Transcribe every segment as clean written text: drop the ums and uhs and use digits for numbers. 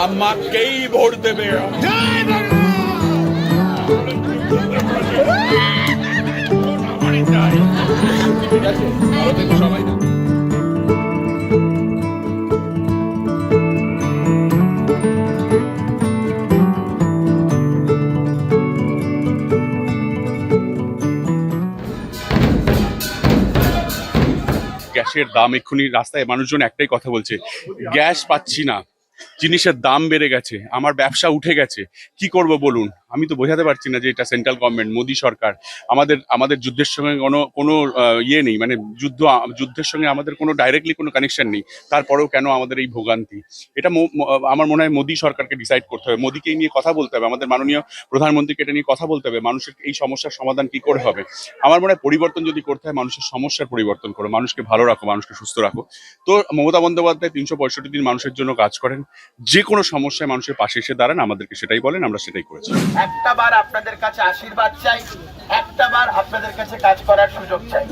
আমাকেই ভোট দেবে। সবাই গ্যাসের দাম এক্ষুনি রাস্তায় মানুষজন একটাই কথা বলছে, গ্যাস পাচ্ছি না, জিনিসের দাম বেড়ে গেছে, আমার ব্যবসা উঠে গেছে, কি করব বলুন। আমি তো বোঝাতে পারছি না যে এটা সেন্ট্রাল গভর্নমেন্ট, মোদী সরকার, আমাদের যুদ্ধের সঙ্গে কোনো ইয়ে নেই, মানে যুদ্ধের সঙ্গে আমাদের কোনো ডাইরেক্টলি কোনো কানেকশন নেই, তারপরেও কেন আমাদের এই ভোগান্তি। এটা আমার মনে হয় মোদী সরকারকে ডিসাইড করতে হবে, মোদীকে নিয়ে কথা বলতে হবে, আমাদের মাননীয় প্রধানমন্ত্রীকে এটা নিয়ে কথা বলতে হবে, মানুষের এই সমস্যার সমাধান কি করে হবে। আমার মনে হয় পরিবর্তন যদি করতে হয়, মানুষের সমস্যার পরিবর্তন করো, মানুষকে ভালো রাখো, মানুষকে সুস্থ রাখো। তো মমতা বন্দ্যোপাধ্যায় 365 দিন মানুষের জন্য কাজ করেন, যে কোনো সমস্যায় মানুষের পাশে এসে দাঁড়ান, আমাদেরকে সেটাই বলেন, আমরা সেটাই করেছি। একটা বার আপনাদের কাছে আশীর্বাদ চাই, একটা বার আপনাদের কাছে কাজ করার সুযোগ চাই।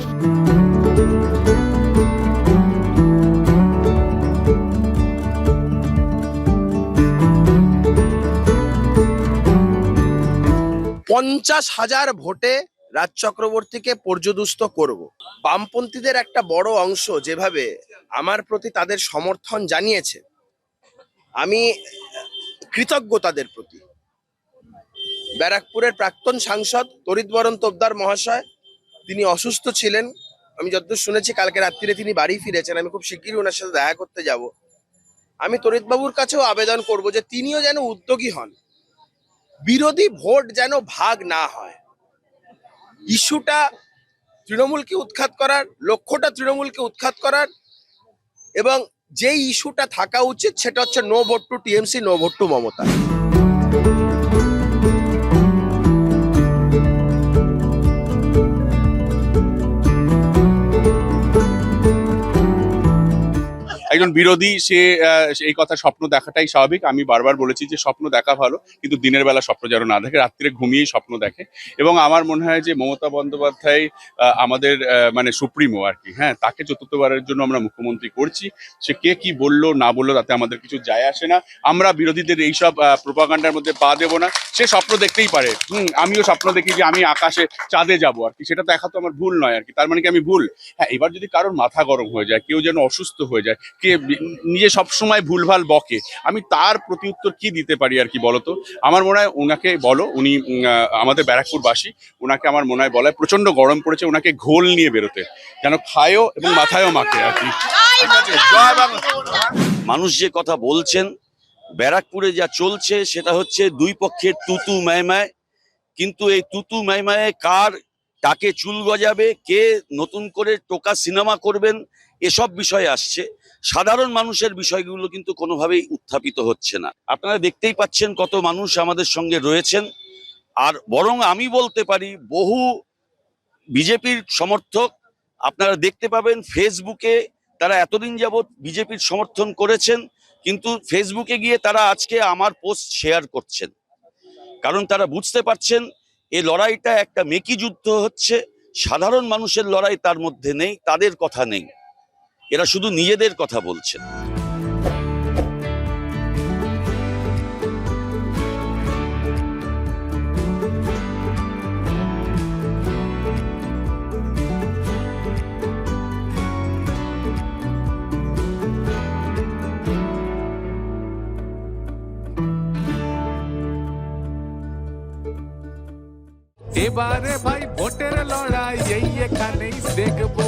$50,000 ভোটে রাজ চক্রবর্তীকে পর্যদুস্ত করব। বামপন্থীদের একটা বড় অংশ যেভাবে আমার প্রতি তাদের সমর্থন জানিয়েছে, আমি কৃতজ্ঞ তাদের প্রতি। ব্যারাকপুরের প্রাক্তন সাংসদ তরিৎবরণ তোপদার মহাশয়, তিনি অসুস্থ ছিলেন, আমি যতদূর শুনেছি কালকে রাত্রিরে তিনি বাড়ি ফিরেছেন, আমি খুব শিগগিরই ওনার সাথে দেখা করতে যাব। আমি তরিৎবাবুর কাছেও আবেদন করব যে তিনিও যেন উদ্যোগী হন, বিরোধী ভোট যেন ভাগ না হয়। ইস্যুটা তৃণমূলকে উৎখাত করার, লক্ষ্যটা তৃণমূলকে উৎখাত করার, এবং যেই ইস্যুটা থাকা উচিত সেটা হচ্ছে no vote to TMC, no vote to Mamata. একজন বিরোধী সে এই কথা স্বপ্ন দেখাটাই স্বাভাবিক। আমি বারবার বলেছি যে স্বপ্ন দেখা ভালো, কিন্তু দিনের বেলা স্বপ্ন যেন না দেখে, রাত্রে ঘুমিয়েই স্বপ্ন দেখে। এবং আমার মনে হয় যে মমতা বন্দ্যোপাধ্যায় আমাদের মানে সুপ্রিমো আর কি, হ্যাঁ, তাকে চতুর্থবারের জন্য আমরা মুখ্যমন্ত্রী করছি। সে কে কি বললো না বললো তাতে আমাদের কিছু যায় আসে না। আমরা বিরোধীদের এইসব প্রোপাগান্ডার মধ্যে পা দেবো না। সে স্বপ্ন দেখতেই পারে, আমিও স্বপ্ন দেখি যে আমি আকাশে চাঁদে যাবো আর কি, সেটা দেখা তো আমার ভুল নয় আর কি। তার মানে কি আমি ভুল? হ্যাঁ, এবার যদি কারোর মাথা গরম হয়ে যায়, কেউ যেন অসুস্থ হয়ে যায়, কে নিজে সবসময় ভুলভাল বকে, আমি তার প্রতি উত্তর কি দিতে পারি আর কি বলতো। আমার মনে হয় ওনাকে বলো, উনি আমাদের ব্যারাকপুরবাসী, ওনাকে আমার মনে হয় বলায় প্রচন্ড গরম পড়েছে, ওনাকে ঘোল নিয়ে বেরোতে, যেন খায়ও এবং মাথায়ও মাখে আর কি। মানুষ যে কথা বলছেন, ব্যারাকপুরে যা চলছে সেটা হচ্ছে দুই পক্ষের তুতু ম্যায়, কিন্তু এই তুতু ম্যায় কাকে চুল গজাবে, কে নতুন করে টোকা সিনেমা করবেন, এসব বিষয় আসছে। সাধারণ মানুষের বিষয়গুলো কিন্তু কোনোভাবেই উত্থাপিত হচ্ছে না। আপনারা দেখতেই পাচ্ছেন কত মানুষ আমাদের সঙ্গে রয়েছেন। আর বরং আমি বলতে পারি, বহু বিজেপির সমর্থক আপনারা দেখতে পাবেন ফেসবুকে, তারা এতদিন যাবৎ বিজেপির সমর্থন করেছেন, কিন্তু ফেসবুকে গিয়ে তারা আজকে আমার পোস্ট শেয়ার করছেন, কারণ তারা বুঝতে পারছেন এই লড়াইটা একটা মেকি যুদ্ধ হচ্ছে। সাধারণ মানুষের লড়াই তার মধ্যে নেই, তাদের কথা নেই, এরা শুধু নিজেদের কথা বলছেন। এবারে ভাই ভোটের লড়াই এই এখানেই দেখবো।